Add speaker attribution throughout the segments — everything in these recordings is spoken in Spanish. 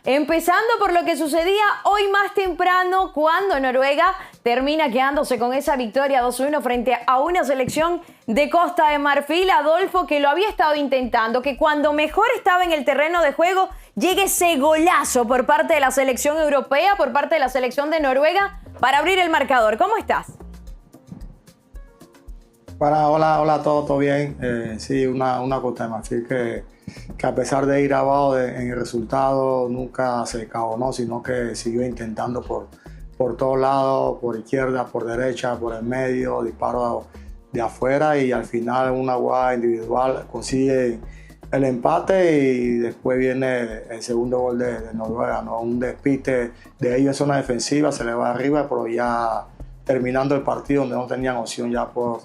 Speaker 1: Empezando por lo que sucedía hoy más temprano cuando Noruega termina quedándose con esa victoria 2-1 frente a una selección de Costa de Marfil. Adolfo, que lo había estado intentando, que cuando mejor estaba en el terreno de juego llegue ese golazo por parte de la selección europea, por parte de la selección de Noruega para abrir el marcador. ¿Cómo estás?
Speaker 2: Hola a todos, ¿todo bien? Sí, una Costa de Marfil que a pesar de ir abajo en el resultado nunca se cabonó, sino que siguió intentando por todos lados, por izquierda, por derecha, por el medio, disparos de afuera, y al final una jugada individual consigue el empate y después viene el segundo gol de Noruega, ¿no? Un despiste de ellos en zona defensiva, se le va arriba, pero ya terminando el partido donde no tenían opción ya por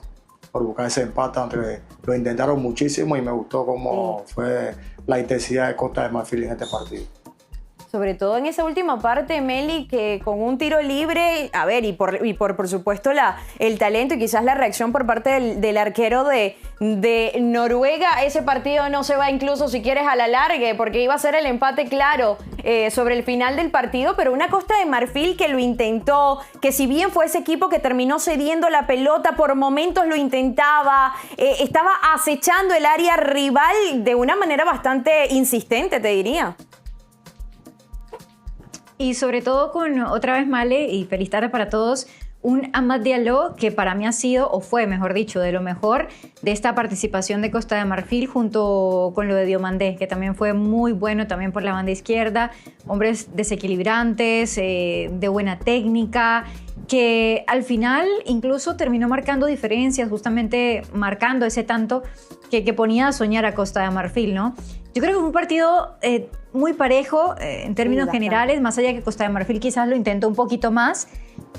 Speaker 2: buscar ese empate, aunque lo intentaron muchísimo, y me gustó cómo fue la intensidad de Costa de Marfil en este partido.
Speaker 1: Sobre todo en esa última parte, Meli, que con un tiro libre, a ver, y por supuesto el talento y quizás la reacción por parte del arquero de Noruega, ese partido no se va incluso, si quieres, a la larga, porque iba a ser el empate claro sobre el final del partido, pero una Costa de Marfil que lo intentó, que si bien fue ese equipo que terminó cediendo la pelota, por momentos lo intentaba, estaba acechando el área rival de una manera bastante insistente, te diría.
Speaker 3: Y sobre todo con, otra vez Male, y feliz tarde para todos, un Amad Diallo que para mí ha sido, o fue mejor dicho, de lo mejor de esta participación de Costa de Marfil, junto con lo de Diomandé, que también fue muy bueno también por la banda izquierda, hombres desequilibrantes, de buena técnica, que al final incluso terminó marcando diferencias, justamente marcando ese tanto que ponía a soñar a Costa de Marfil, ¿no? Yo creo que fue un partido muy parejo en términos generales, más allá que Costa de Marfil quizás lo intentó un poquito más,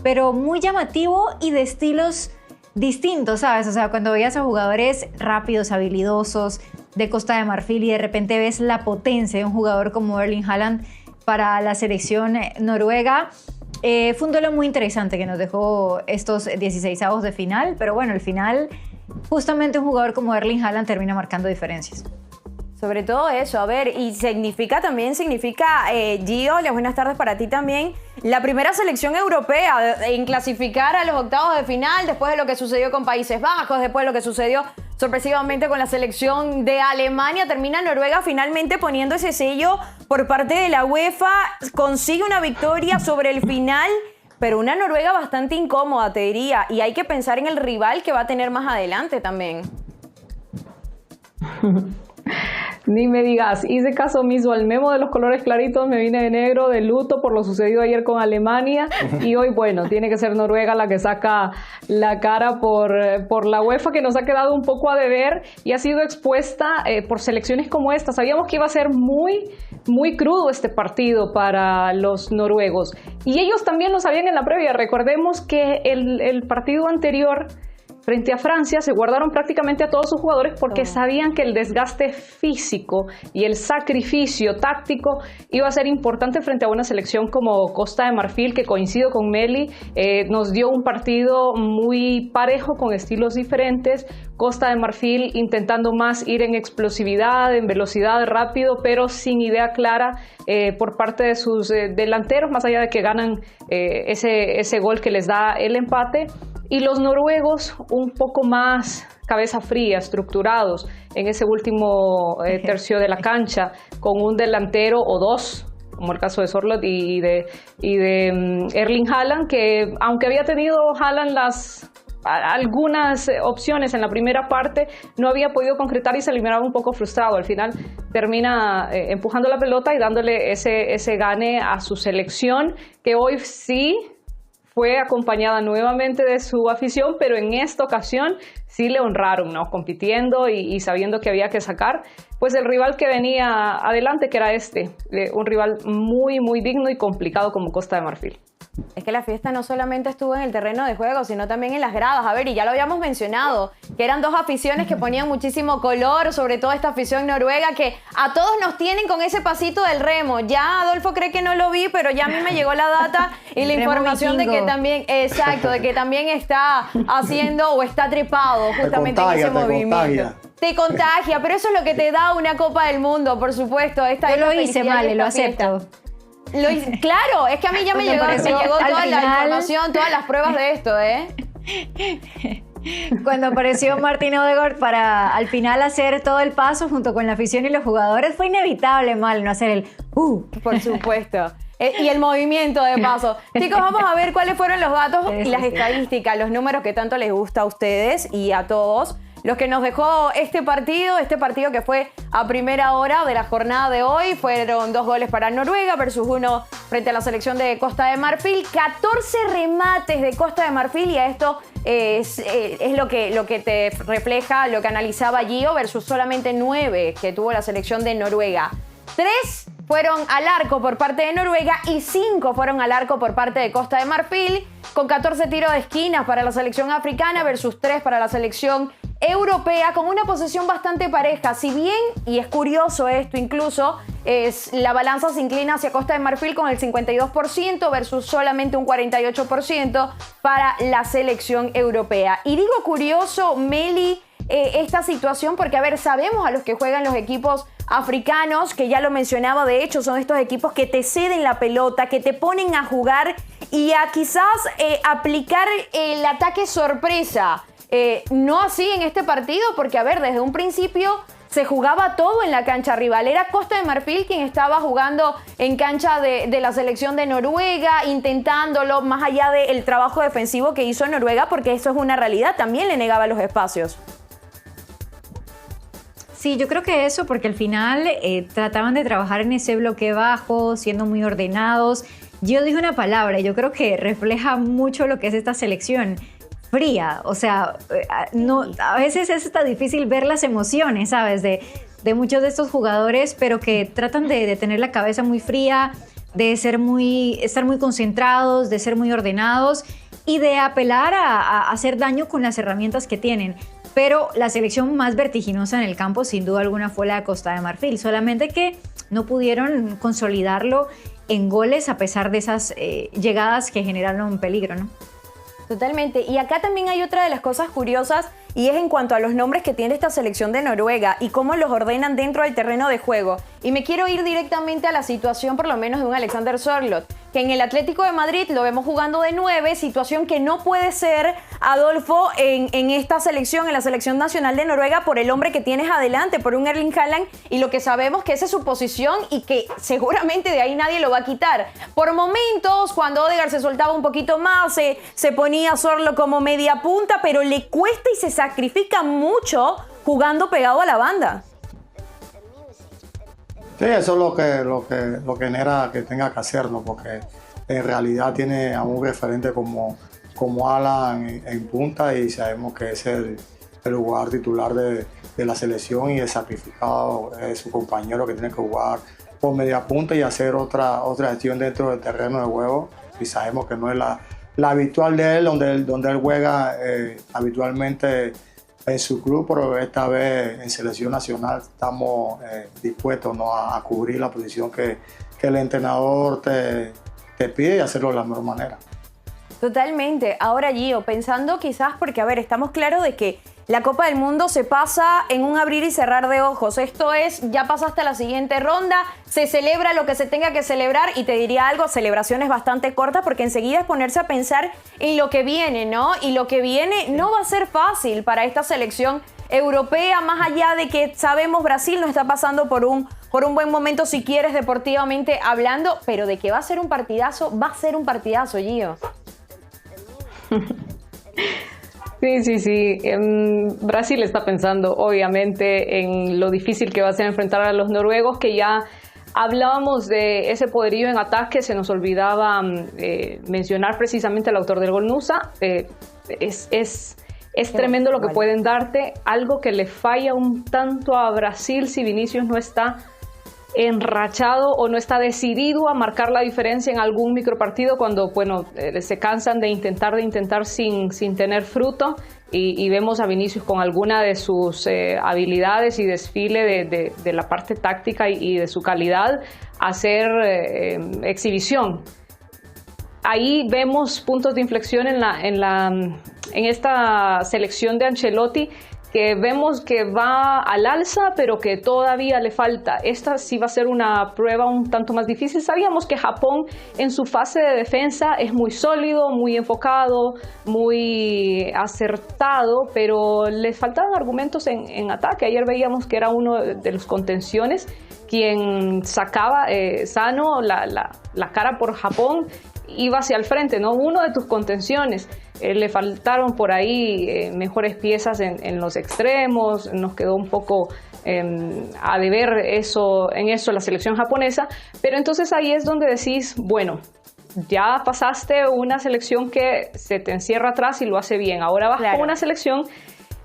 Speaker 3: pero muy llamativo y de estilos distintos, ¿sabes? O sea, cuando veías a jugadores rápidos, habilidosos de Costa de Marfil y de repente ves la potencia de un jugador como Erling Haaland para la selección noruega, fue un duelo muy interesante que nos dejó estos 16avos de final, pero bueno, al final justamente un jugador como Erling Haaland termina marcando diferencias.
Speaker 1: Sobre todo eso, a ver, y significa, Gio, las buenas tardes para ti también, la primera selección europea en clasificar a los octavos de final, después de lo que sucedió con Países Bajos, después de lo que sucedió sorpresivamente con la selección de Alemania. Termina Noruega finalmente poniendo ese sello por parte de la UEFA, consigue una victoria sobre el final, pero una Noruega bastante incómoda, te diría, y hay que pensar en el rival que va a tener más adelante también.
Speaker 4: Ni me digas, hice caso omiso al memo de los colores claritos, me vine de negro, de luto por lo sucedido ayer con Alemania, y hoy, bueno, tiene que ser Noruega la que saca la cara por la UEFA, que nos ha quedado un poco a deber y ha sido expuesta por selecciones como esta. Sabíamos que iba a ser muy crudo este partido para los noruegos, y ellos también lo sabían en la previa. Recordemos que el partido anterior frente a Francia se guardaron prácticamente a todos sus jugadores porque sabían que el desgaste físico y el sacrificio táctico iba a ser importante frente a una selección como Costa de Marfil, que coincido con Meli, nos dio un partido muy parejo con estilos diferentes. Costa de Marfil intentando más ir en explosividad, en velocidad, rápido, pero sin idea clara por parte de sus delanteros, más allá de que ganan ese gol que les da el empate. Y los noruegos un poco más cabeza fría, estructurados en ese último tercio de la cancha, con un delantero o dos, como el caso de Sorloth y de Erling Haaland, que aunque había tenido Haaland algunas opciones en la primera parte, no había podido concretar y se eliminaba un poco frustrado. Al final termina empujando la pelota y dándole ese gane a su selección, que hoy sí fue acompañada nuevamente de su afición, pero en esta ocasión sí le honraron, ¿no? Compitiendo y sabiendo que había que sacar pues el rival que venía adelante, que era un rival muy digno y complicado como Costa de Marfil.
Speaker 1: Es que la fiesta no solamente estuvo en el terreno de juego, sino también en las gradas. A ver, y ya lo habíamos mencionado, que eran dos aficiones que ponían muchísimo color, sobre todo esta afición noruega, que a todos nos tienen con ese pasito del remo. Ya Adolfo cree que no lo vi, pero ya a mí me llegó la data y la información de que también, de que también está haciendo o está trepado justamente en ese movimiento. Te contagia, pero eso es lo que te da una Copa del Mundo, por supuesto.
Speaker 3: Yo lo hice, Male, lo acepto.
Speaker 1: Claro, es que a mí ya me llegó toda la información, todas las pruebas de esto, ¿eh?
Speaker 3: Cuando apareció Martin Odegaard para al final hacer todo el paso junto con la afición y los jugadores, fue inevitable, Mal, no hacer el
Speaker 1: Por supuesto. Y el movimiento de paso. Chicos, vamos a ver cuáles fueron los datos y las estadísticas, los números que tanto les gusta a ustedes y a todos. Los que nos dejó este partido que fue a primera hora de la jornada de hoy, fueron 2 goles para Noruega versus 1 frente a la selección de Costa de Marfil. 14 remates de Costa de Marfil, y a esto es lo que te refleja, lo que analizaba Gio, versus solamente 9 que tuvo la selección de Noruega. 3 fueron al arco por parte de Noruega y 5 fueron al arco por parte de Costa de Marfil, con 14 tiros de esquinas para la selección africana versus 3 para la selección europea, con una posesión bastante pareja. Si bien, y es curioso esto incluso, la balanza se inclina hacia Costa de Marfil con el 52% versus solamente un 48% para la selección europea. Y digo curioso, Meli, esta situación porque, a ver, sabemos a los que juegan los equipos africanos, que ya lo mencionaba, de hecho son estos equipos que te ceden la pelota, que te ponen a jugar y a quizás aplicar el ataque sorpresa. No así en este partido, porque, a ver, desde un principio se jugaba todo en la cancha rival. Era Costa de Marfil quien estaba jugando en cancha de la selección de Noruega, intentándolo, más allá del trabajo defensivo que hizo Noruega, porque eso es una realidad, también le negaba los espacios.
Speaker 3: Sí, yo creo que eso, porque al final trataban de trabajar en ese bloque bajo, siendo muy ordenados. Yo dije una palabra y yo creo que refleja mucho lo que es esta selección: fría. O sea, no, a veces es hasta difícil ver las emociones, ¿sabes? De muchos de estos jugadores, pero que tratan de tener la cabeza muy fría, de estar muy concentrados, de ser muy ordenados y de apelar a hacer daño con las herramientas que tienen. Pero la selección más vertiginosa en el campo, sin duda alguna, fue la de Costa de Marfil. Solamente que no pudieron consolidarlo en goles a pesar de esas llegadas que generaron peligro, ¿no?
Speaker 1: Totalmente. Y acá también hay otra de las cosas curiosas, y es en cuanto a los nombres que tiene esta selección de Noruega y cómo los ordenan dentro del terreno de juego. Y me quiero ir directamente a la situación, por lo menos, de un Alexander Sørloth, que en el Atlético de Madrid lo vemos jugando de 9, situación que no puede ser, Adolfo, en esta selección, en la selección nacional de Noruega, por el hombre que tienes adelante, por un Erling Haaland, y lo que sabemos que esa es su posición y que seguramente de ahí nadie lo va a quitar. Por momentos, cuando Odegaard se soltaba un poquito más, se ponía Sørloth como media punta, pero le cuesta y se sacrifica mucho jugando pegado a la banda.
Speaker 2: Sí, eso es lo que genera que tenga que hacerlo, porque en realidad tiene a un referente como Haaland en punta, y sabemos que es el jugador titular de la selección, y el sacrificado es su compañero, que tiene que jugar por media punta y hacer otra gestión dentro del terreno de juego, y sabemos que no es la habitual de él, donde él juega habitualmente en su club, pero esta vez en selección nacional estamos dispuestos, ¿no?, a cubrir la posición que el entrenador te pide, y hacerlo de la mejor manera.
Speaker 1: Totalmente. Ahora, Gio, pensando quizás, porque, a ver, estamos claros de que la Copa del Mundo se pasa en un abrir y cerrar de ojos. Esto es, ya pasaste a la siguiente ronda, se celebra lo que se tenga que celebrar, y te diría algo, celebraciones bastante cortas, porque enseguida es ponerse a pensar en lo que viene, ¿no? Y lo que viene no va a ser fácil para esta selección europea, más allá de que sabemos Brasil no está pasando por un buen momento, si quieres, deportivamente hablando, pero de que va a ser un partidazo, Gio.
Speaker 4: Sí. Brasil está pensando, obviamente, en lo difícil que va a ser enfrentar a los noruegos, que ya hablábamos de ese poderío en ataque. Se nos olvidaba mencionar precisamente al autor del gol, Nusa. Es tremendo lo que pueden darte. Algo que le falla un tanto a Brasil si Vinicius no está enrachado o no está decidido a marcar la diferencia en algún micropartido, cuando se cansan de intentar sin tener fruto, y vemos a Vinicius con alguna de sus habilidades y desfile de la parte táctica y de su calidad hacer exhibición. Ahí vemos puntos de inflexión en esta selección de Ancelotti, que vemos que va al alza, pero que todavía le falta. Esta sí va a ser una prueba un tanto más difícil. Sabíamos que Japón en su fase de defensa es muy sólido, muy enfocado, muy acertado, pero les faltaban argumentos en ataque. Ayer veíamos que era uno de los contenciones quien sacaba sano la cara por Japón, iba hacia el frente, ¿no? Uno de tus contenciones. Le faltaron por ahí mejores piezas en los extremos, nos quedó un poco a deber en eso la selección japonesa, pero entonces ahí es donde decís, bueno, ya pasaste una selección que se te encierra atrás y lo hace bien, ahora vas con una selección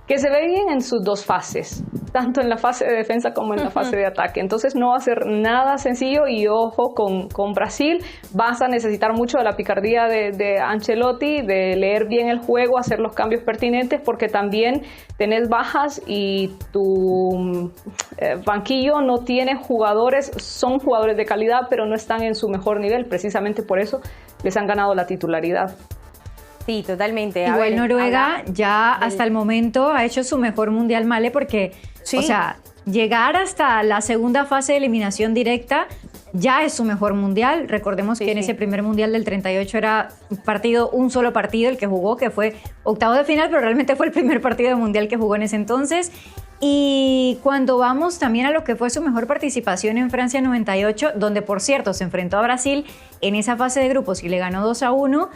Speaker 4: que se ve bien en sus dos fases, tanto en la fase de defensa como en la fase de ataque. Entonces no va a ser nada sencillo y ojo con Brasil, vas a necesitar mucho de la picardía de Ancelotti, de leer bien el juego, hacer los cambios pertinentes, porque también tenés bajas y tu banquillo no tiene jugadores, son jugadores de calidad, pero no están en su mejor nivel. Precisamente por eso les han ganado la titularidad.
Speaker 1: Sí, totalmente.
Speaker 3: Igual Noruega ya hasta el momento ha hecho su mejor mundial, Male, porque, o sea, llegar hasta la segunda fase de eliminación directa ya es su mejor mundial. Recordemos que en ese primer mundial del 38 era un solo partido el que jugó, que fue octavos de final, pero realmente fue el primer partido de mundial que jugó en ese entonces. Y cuando vamos también a lo que fue su mejor participación en Francia 98, donde por cierto se enfrentó a Brasil en esa fase de grupos y le ganó 2-1,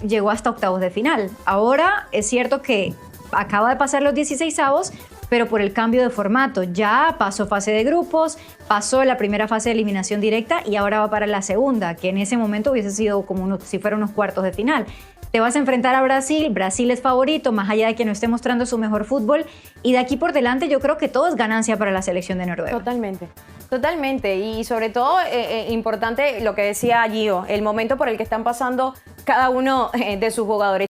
Speaker 3: llegó hasta octavos de final. Ahora es cierto que acaba de pasar los 16avos, pero por el cambio de formato ya pasó fase de grupos, pasó la primera fase de eliminación directa y ahora va para la segunda, que en ese momento hubiese sido como si fueran unos cuartos de final. Te vas a enfrentar a Brasil, Brasil es favorito, más allá de que no esté mostrando su mejor fútbol, y de aquí por delante yo creo que todo es ganancia para la selección de Noruega.
Speaker 1: Totalmente. Totalmente, y sobre todo importante lo que decía Gio, el momento por el que están pasando cada uno de sus jugadores.